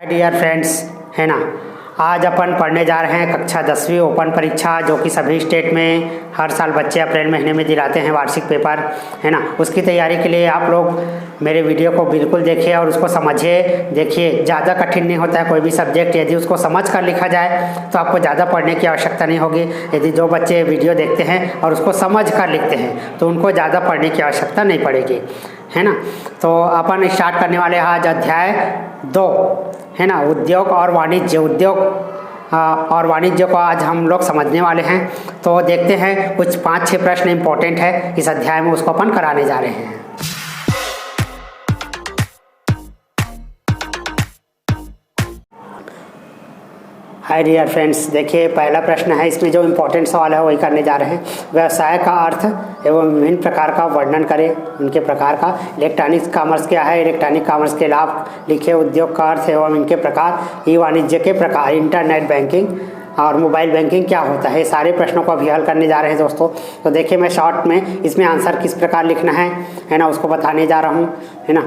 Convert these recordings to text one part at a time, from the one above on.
Dear friends, है ना। आज अपन पढ़ने जा रहे हैं कक्षा 10वीं ओपन परीक्षा, जो कि सभी स्टेट में हर साल बच्चे अप्रैल महीने में दिलाते हैं वार्षिक पेपर, है ना। उसकी तैयारी के लिए आप लोग मेरे वीडियो को बिल्कुल देखिए और उसको समझिए। देखिए, ज़्यादा कठिन नहीं होता है कोई भी सब्जेक्ट। यदि उसको समझ कर लिखा जाए तो आपको ज़्यादा पढ़ने की आवश्यकता नहीं होगी। यदि जो बच्चे वीडियो देखते हैं और उसको समझ कर लिखते हैं तो उनको ज़्यादा पढ़ने की आवश्यकता नहीं पड़ेगी, है ना। तो अपन स्टार्ट करने वाले हैं आज अध्याय 2, है ना। उद्योग और वाणिज्य। उद्योग और वाणिज्य को आज हम लोग समझने वाले हैं। तो देखते हैं, कुछ 5-6 प्रश्न इंपॉर्टेंट है इस अध्याय में, उसको अपन कराने जा रहे हैं। हाय डियर फ्रेंड्स, देखिए पहला प्रश्न है, इसमें जो इम्पोर्टेंट सवाल है वही करने जा रहे हैं। व्यवसाय का अर्थ एवं विभिन्न प्रकार का वर्णन करें, उनके प्रकार का। इलेक्ट्रॉनिक्स कॉमर्स क्या है, इलेक्ट्रॉनिक कॉमर्स के लाभ लिखे। उद्योग का अर्थ एवं इनके प्रकार। ई वाणिज्य के प्रकार। इंटरनेट बैंकिंग और मोबाइल बैंकिंग क्या होता है। सारे प्रश्नों को अभी हल करने जा रहे हैं दोस्तों। तो देखिए, मैं शॉर्ट में इसमें आंसर किस प्रकार लिखना है ना, उसको बताने जा रहा हूँ, है ना।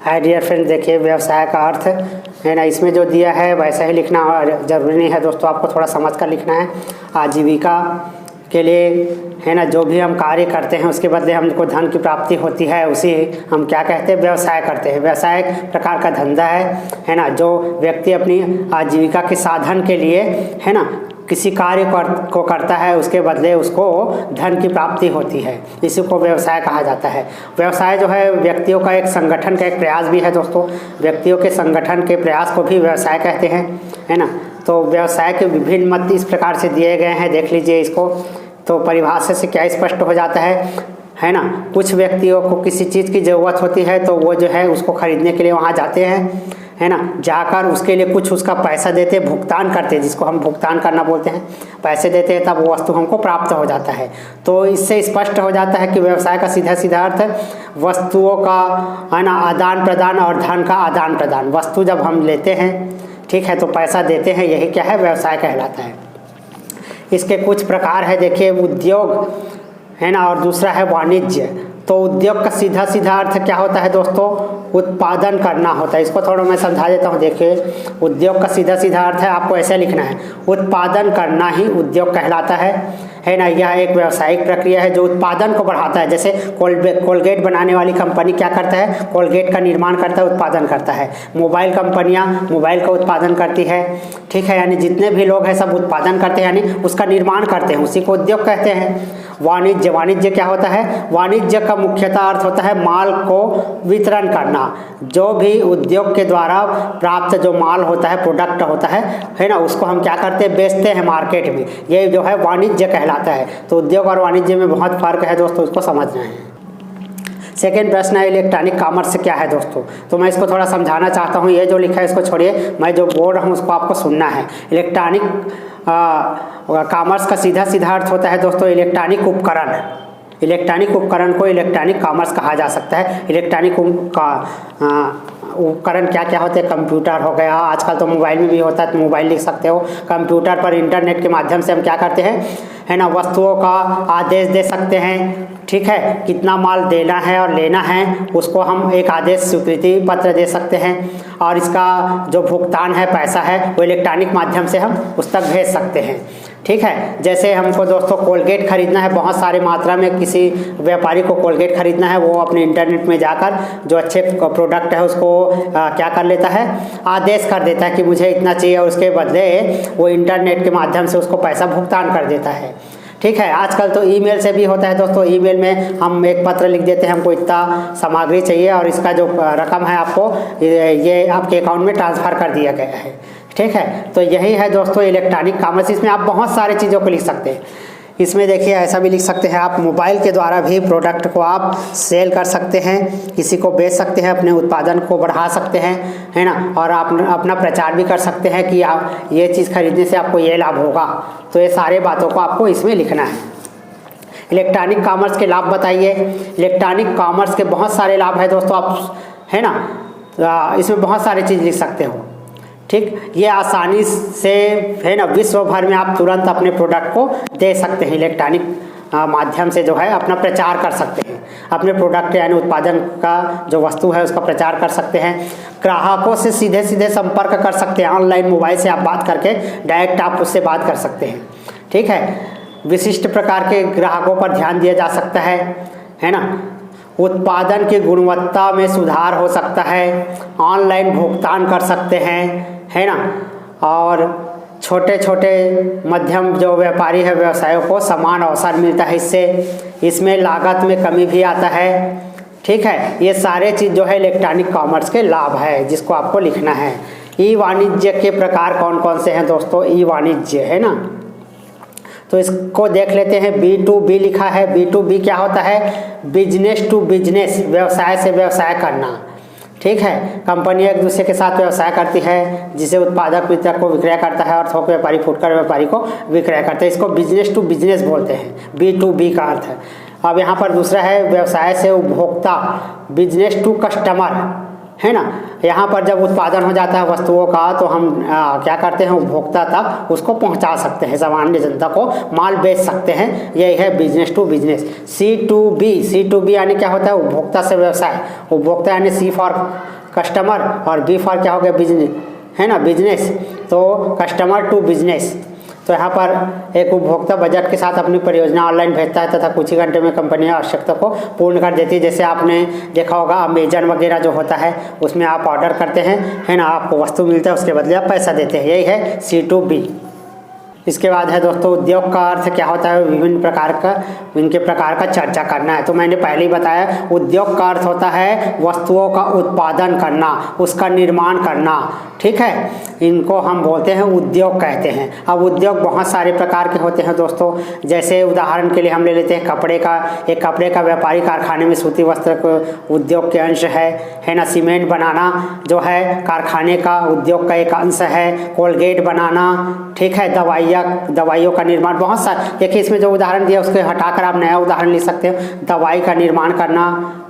हाय डियर फ्रेंड, देखिए व्यवसाय का अर्थ, है ना, इसमें जो दिया है वैसा ही लिखना जरूरी नहीं है दोस्तों, आपको थोड़ा समझ कर लिखना है। आजीविका के लिए, है ना, जो भी हम कार्य करते हैं उसके बदले हमको धन की प्राप्ति होती है, उसी हम क्या कहते हैं, व्यवसाय करते हैं। व्यवसाय एक प्रकार का धंधा है ना, जो व्यक्ति अपनी आजीविका के साधन के लिए, है ना, किसी कार्य को करता है, उसके बदले उसको धन की प्राप्ति होती है, इसी को व्यवसाय कहा जाता है। व्यवसाय जो है व्यक्तियों का एक संगठन का एक प्रयास भी है दोस्तों। व्यक्तियों के संगठन के प्रयास को भी व्यवसाय कहते हैं, है ना। तो व्यवसाय के विभिन्न मत इस प्रकार से दिए गए हैं, देख लीजिए इसको। तो परिभाषा से क्या स्पष्ट हो जाता है ना। कुछ व्यक्तियों को किसी चीज़ की ज़रूरत होती है तो वो जो है उसको खरीदने के लिए वहाँ जाते हैं, है ना। जाकर उसके लिए कुछ उसका पैसा देते, भुगतान करते हैं, जिसको हम भुगतान करना बोलते हैं। पैसे देते हैं तब वो वस्तु हमको प्राप्त हो जाता है। तो इससे स्पष्ट हो जाता है कि व्यवसाय का सीधा सीधा अर्थ वस्तुओं का, है ना, आदान प्रदान और धन का आदान प्रदान। वस्तु जब हम लेते हैं, ठीक है, तो पैसा देते हैं, यही क्या है, व्यवसाय कहलाता है। इसके कुछ प्रकार है, देखिए, उद्योग, है ना, और दूसरा है वाणिज्य। तो उद्योग का सीधा सीधा अर्थ क्या होता है दोस्तों, उत्पादन करना होता है। इसको थोड़ा मैं समझा देता हूँ। देखिए, उद्योग का सीधा सीधा अर्थ है, आपको ऐसे लिखना है, उत्पादन करना ही उद्योग कहलाता है ना। यह एक व्यावसायिक प्रक्रिया है जो उत्पादन को बढ़ाता है। जैसे कोलगेट बनाने वाली कंपनी क्या करता है, कोलगेट का निर्माण करता है, उत्पादन करता है। मोबाइल कंपनियां मोबाइल का उत्पादन करती है, ठीक है, यानी जितने भी लोग हैं सब उत्पादन करते हैं, यानी उसका निर्माण करते हैं, उसी को उद्योग कहते हैं। वाणिज्य क्या होता है, वाणिज्य का मुख्यतः अर्थ होता है माल को वितरण करना। जो भी उद्योग के द्वारा प्राप्त जो माल होता है, प्रोडक्ट होता है ना, उसको हम क्या करते हैं, बेचते हैं मार्केट में। ये जो है वाणिज्य कहलाता है। तो उद्योग और वाणिज्य में बहुत फर्क है दोस्तों, इसको समझना है। सेकेंड प्रश्न है, इलेक्ट्रॉनिक कॉमर्स क्या है दोस्तों। तो मैं इसको थोड़ा समझाना चाहता हूँ। ये जो लिखा है इसको छोड़िए, मैं जो बोल रहा हूँ उसको आपको सुनना है। इलेक्ट्रॉनिक कॉमर्स का सीधा सीधा अर्थ होता है दोस्तों इलेक्ट्रॉनिक उपकरण। इलेक्ट्रॉनिक उपकरण को इलेक्ट्रॉनिक कॉमर्स कहा जा सकता है। इलेक्ट्रॉनिक उपकरण क्या क्या होते हैं, कंप्यूटर हो गया, आजकल तो मोबाइल में भी होता है, तो मोबाइल लिख सकते हो। कंप्यूटर पर इंटरनेट के माध्यम से हम क्या करते हैं, है ना, वस्तुओं का आदेश दे सकते हैं, ठीक है। कितना माल देना है और लेना है उसको हम एक आदेश स्वीकृति पत्र दे सकते हैं, और इसका जो भुगतान है, पैसा है, वो इलेक्ट्रॉनिक माध्यम से हम उस तक भेज सकते हैं, ठीक है। जैसे हमको दोस्तों कोलगेट खरीदना है, बहुत सारे मात्रा में किसी व्यापारी को कोलगेट खरीदना है, वो अपने इंटरनेट में जाकर जो अच्छे प्रोडक्ट है उसको क्या कर लेता है, आदेश कर देता है कि मुझे इतना चाहिए, और उसके बदले वो इंटरनेट के माध्यम से उसको पैसा भुगतान कर देता है, ठीक है। आजकल तो ईमेल से भी होता है दोस्तों। ईमेल में हम एक पत्र लिख देते हैं, हमको इतना सामग्री चाहिए और इसका जो रकम है आपको ये आपके अकाउंट में ट्रांसफ़र कर दिया गया है, ठीक है। तो यही है दोस्तों इलेक्ट्रॉनिक कॉमर्स। इसमें आप बहुत सारी चीज़ों को लिख सकते हैं। इसमें देखिए ऐसा भी लिख सकते हैं, आप मोबाइल के द्वारा भी प्रोडक्ट को आप सेल कर सकते हैं, किसी को बेच सकते हैं, अपने उत्पादन को बढ़ा सकते हैं, है ना। और आप अपना प्रचार भी कर सकते हैं कि आप ये चीज़ खरीदने से आपको ये लाभ होगा। तो ये सारे बातों को आपको इसमें लिखना है। इलेक्ट्रॉनिक कॉमर्स के लाभ बताइए। इलेक्ट्रॉनिक कॉमर्स के बहुत सारे लाभ है दोस्तों, आप, है ना, इसमें बहुत सारी चीज़ लिख सकते हो, ठीक। ये आसानी से, है ना, विश्व भर में आप तुरंत अपने प्रोडक्ट को दे सकते हैं इलेक्ट्रॉनिक माध्यम से जो है अपना प्रचार कर सकते हैं, अपने प्रोडक्ट यानी उत्पादन का जो वस्तु है उसका प्रचार कर सकते हैं। ग्राहकों से सीधे सीधे संपर्क कर सकते हैं, ऑनलाइन मोबाइल से आप बात करके डायरेक्ट आप उससे बात कर सकते हैं, ठीक है। विशिष्ट प्रकार के ग्राहकों पर ध्यान दिया जा सकता है ना। उत्पादन की गुणवत्ता में सुधार हो सकता है, ऑनलाइन भुगतान कर सकते हैं, है ना। और छोटे छोटे मध्यम जो व्यापारी है व्यवसायों को समान अवसर मिलता है इसमें लागत में कमी भी आता है, ठीक है। ये सारे चीज़ जो है इलेक्ट्रॉनिक कॉमर्स के लाभ है जिसको आपको लिखना है। ई वाणिज्य के प्रकार कौन कौन से हैं दोस्तों? ई वाणिज्य है ना, तो इसको देख लेते हैं। B2B लिखा है। B2B क्या होता है? बिजनेस टू बिजनेस, व्यवसाय से व्यवसाय करना, ठीक है। कंपनी एक दूसरे के साथ व्यवसाय करती है जिसे उत्पादक वितरक को विक्रय करता है और थोक व्यापारी फुटकर व्यापारी को विक्रय करते हैं। इसको बिजनेस टू बिजनेस बोलते हैं, B2B का अर्थ है। अब यहाँ पर दूसरा है व्यवसाय से उपभोक्ता, बिजनेस टू कस्टमर, है ना। यहाँ पर जब उत्पादन हो जाता है वस्तुओं का तो हम क्या करते हैं, उपभोक्ता तक उसको पहुँचा सकते हैं, सामान्य जनता को माल बेच सकते हैं, यही है बिजनेस टू बिजनेस। C2B यानी क्या होता है? उपभोक्ता से व्यवसाय। उपभोक्ता यानी C फॉर कस्टमर और B फॉर क्या हो गया? बिजनेस, है ना, बिजनेस। तो कस्टमर टू बिजनेस, तो यहाँ पर एक उपभोक्ता बजट के साथ अपनी परियोजना ऑनलाइन भेजता है तथा कुछ ही घंटे में कंपनियां आवश्यकता को पूर्ण कर देती है। जैसे आपने देखा होगा अमेजन वगैरह जो होता है उसमें आप ऑर्डर करते हैं, है ना, आपको वस्तु मिलता है, उसके बदले आप पैसा देते हैं, यही है C2B। इसके बाद है दोस्तों उद्योग का अर्थ क्या होता है? विभिन्न प्रकार का, इनके प्रकार का चर्चा करना है। तो मैंने पहले ही बताया उद्योग का अर्थ होता है वस्तुओं का उत्पादन करना, उसका निर्माण करना, ठीक है। इनको हम बोलते हैं उद्योग कहते हैं। अब उद्योग बहुत सारे प्रकार के होते हैं दोस्तों, जैसे उदाहरण के लिए हम ले लेते हैं कपड़े का। एक कपड़े का व्यापारी कारखाने में सूती वस्त्र उद्योग के अंश है ना। सीमेंट बनाना जो है कारखाने का उद्योग का एक अंश है। कोलगेट बनाना, ठीक है। दवाइयों का निर्माण, बहुत सारे, देखिए इसमें जो उदाहरण दिया उसके हटाकर आप नया उदाहरण ले सकते हो। दवाई का निर्माण करना,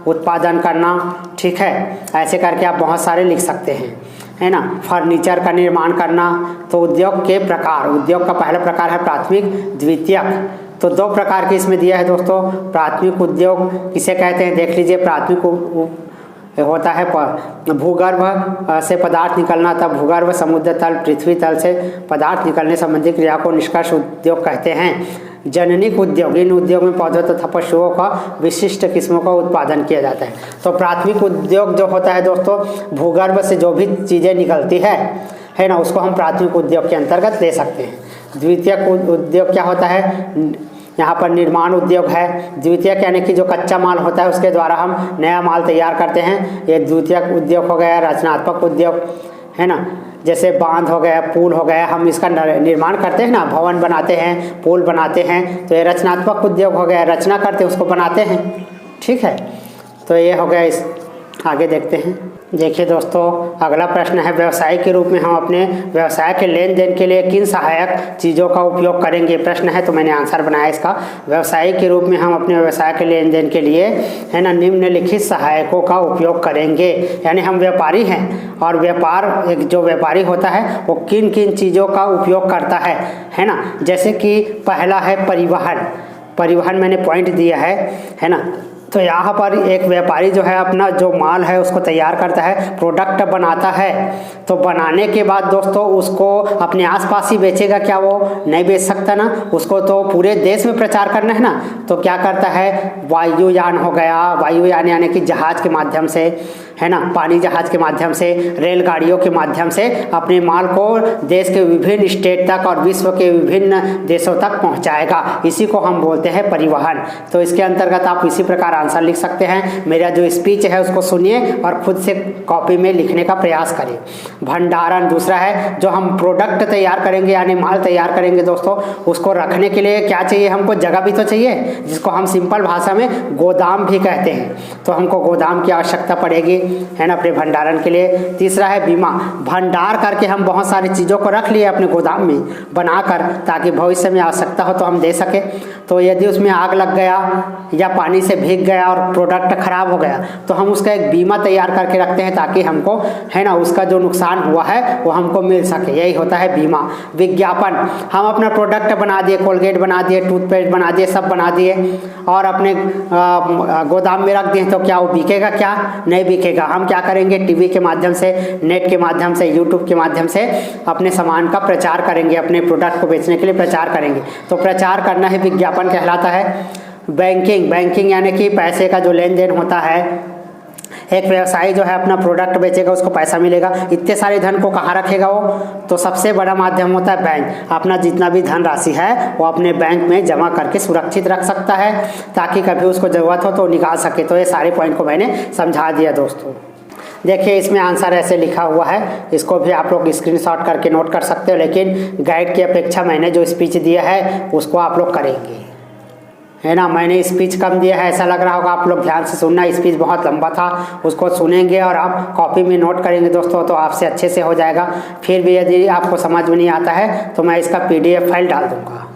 उत्पादन करना, ठीक है। ऐसे करके आप बहुत सारे लिख सकते हैं, है ना। फर्नीचर का निर्माण करना। तो उद्योग के प्रकार, उद्योग का पहला प्रकार है प्राथमिक, द्वितीयक। तो दो प्रकार के इसमें दिया है दोस्तों। प्राथमिक उद्योग किसे कहते हैं? देख लीजिए, प्राथमिक होता है भूगर्भ से पदार्थ निकलना, तब भूगर्भ, समुद्र तल, पृथ्वी तल से पदार्थ निकलने संबंधी क्रिया को निष्कर्ष उद्योग कहते हैं। जननिक उद्योग, इन उद्योग में पौधों तथा पशुओं का विशिष्ट किस्मों का उत्पादन किया जाता है। तो प्राथमिक उद्योग जो होता है दोस्तों, भूगर्भ से जो भी चीज़ें निकलती है ना, उसको हम प्राथमिक उद्योग के अंतर्गत ले सकते हैं। द्वितीयक उद्योग क्या होता है? यहाँ पर निर्माण उद्योग है। द्वितीयक यानी कि जो कच्चा माल होता है उसके द्वारा हम नया माल तैयार करते हैं, ये द्वितीयक उद्योग हो गया। रचनात्मक उद्योग, है ना, जैसे बांध हो गया, पुल हो गया, हम इसका निर्माण करते हैं ना, भवन बनाते हैं, पुल बनाते हैं, तो ये रचनात्मक उद्योग हो गया, रचना करते हैं, उसको बनाते हैं, ठीक है। तो ये हो गया। इस आगे देखते हैं। देखिए दोस्तों, अगला प्रश्न है व्यवसाय के रूप में हम अपने व्यवसाय के लेन देन के लिए किन सहायक चीज़ों का उपयोग करेंगे? प्रश्न है, तो मैंने आंसर बनाया इसका। व्यवसाय के रूप में हम अपने व्यवसाय के लेन देन के लिए, है ना, निम्नलिखित सहायकों का उपयोग करेंगे। यानी हम व्यापारी हैं और व्यापार, एक जो व्यापारी होता है वो किन किन चीज़ों का उपयोग करता है ना। जैसे कि पहला है परिवहन। परिवहन मैंने पॉइंट दिया है ना। तो यहाँ पर एक व्यापारी जो है अपना जो माल है उसको तैयार करता है, प्रोडक्ट बनाता है। तो बनाने के बाद दोस्तों उसको अपने आसपास ही बेचेगा क्या? वो नहीं बेच सकता ना, उसको तो पूरे देश में प्रचार करना है ना। तो क्या करता है? वायुयान हो गया, वायुयान यानी कि जहाज के माध्यम से, है ना, पानी जहाज के माध्यम से, रेलगाड़ियों के माध्यम से अपने माल को देश के विभिन्न स्टेट तक और विश्व के विभिन्न देशों तक पहुंचाएगा। इसी को हम बोलते हैं परिवहन। तो इसके अंतर्गत आप इसी प्रकार आंसर लिख सकते हैं। मेरा जो स्पीच है उसको सुनिए और खुद से कॉपी में लिखने का प्रयास करें। भंडारण दूसरा है, जो हम प्रोडक्ट तैयार करेंगे यानी माल तैयार करेंगे दोस्तों, उसको रखने के लिए क्या चाहिए? हमको जगह भी तो चाहिए, जिसको हम सिंपल भाषा में गोदाम भी कहते हैं। तो हमको गोदाम की आवश्यकता पड़ेगी, है ना, अपने भंडारण के लिए। तीसरा है बीमा। भंडार करके हम बहुत सारी चीज़ों को रख लिए अपने गोदाम में बनाकर, ताकि भविष्य में आवश्यकता हो तो हम दे सके। तो यदि उसमें आग लग गया या पानी से भीग गया और प्रोडक्ट खराब हो गया तो हम उसका एक बीमा तैयार करके रखते हैं ताकि हमको है ना उसका जो नुकसान हुआ है वो हमको मिल सके, यही होता है बीमा। विज्ञापन, हम अपना प्रोडक्ट बना दिए, कोलगेट बना दिए, टूथपेस्ट बना दिए, सब बना दिए और अपने गोदाम में रख दिए तो क्या वो बिकेगा? क्या नहीं बिकेगा। हम क्या करेंगे? टीवी के माध्यम से, नेट के माध्यम से, यूट्यूब के माध्यम से अपने सामान का प्रचार करेंगे, अपने प्रोडक्ट को बेचने के लिए प्रचार करेंगे। तो प्रचार करना ही विज्ञापन कहलाता है। बैंकिंग यानी कि पैसे का जो लेन देन होता है, एक व्यवसायी जो है अपना प्रोडक्ट बेचेगा उसको पैसा मिलेगा, इतने सारे धन को कहाँ रखेगा वो? तो सबसे बड़ा माध्यम होता है बैंक। अपना जितना भी धन राशि है वो अपने बैंक में जमा करके सुरक्षित रख सकता है ताकि कभी उसको ज़रूरत हो तो निकाल सके। तो ये सारे पॉइंट को मैंने समझा दिया दोस्तों। देखिए इसमें आंसर ऐसे लिखा हुआ है, इसको भी आप लोग स्क्रीनशॉट करके नोट कर सकते हो, लेकिन गाइड की अपेक्षा मैंने जो स्पीच दिया है उसको आप लोग करेंगे, है ना। मैंने स्पीच कम दिया है, ऐसा लग रहा होगा, आप लोग ध्यान से सुनना, स्पीच बहुत लंबा था, उसको सुनेंगे और आप कॉपी में नोट करेंगे दोस्तों तो आपसे अच्छे से हो जाएगा। फिर भी यदि आपको समझ में नहीं आता है तो मैं इसका PDF फाइल डाल दूँगा।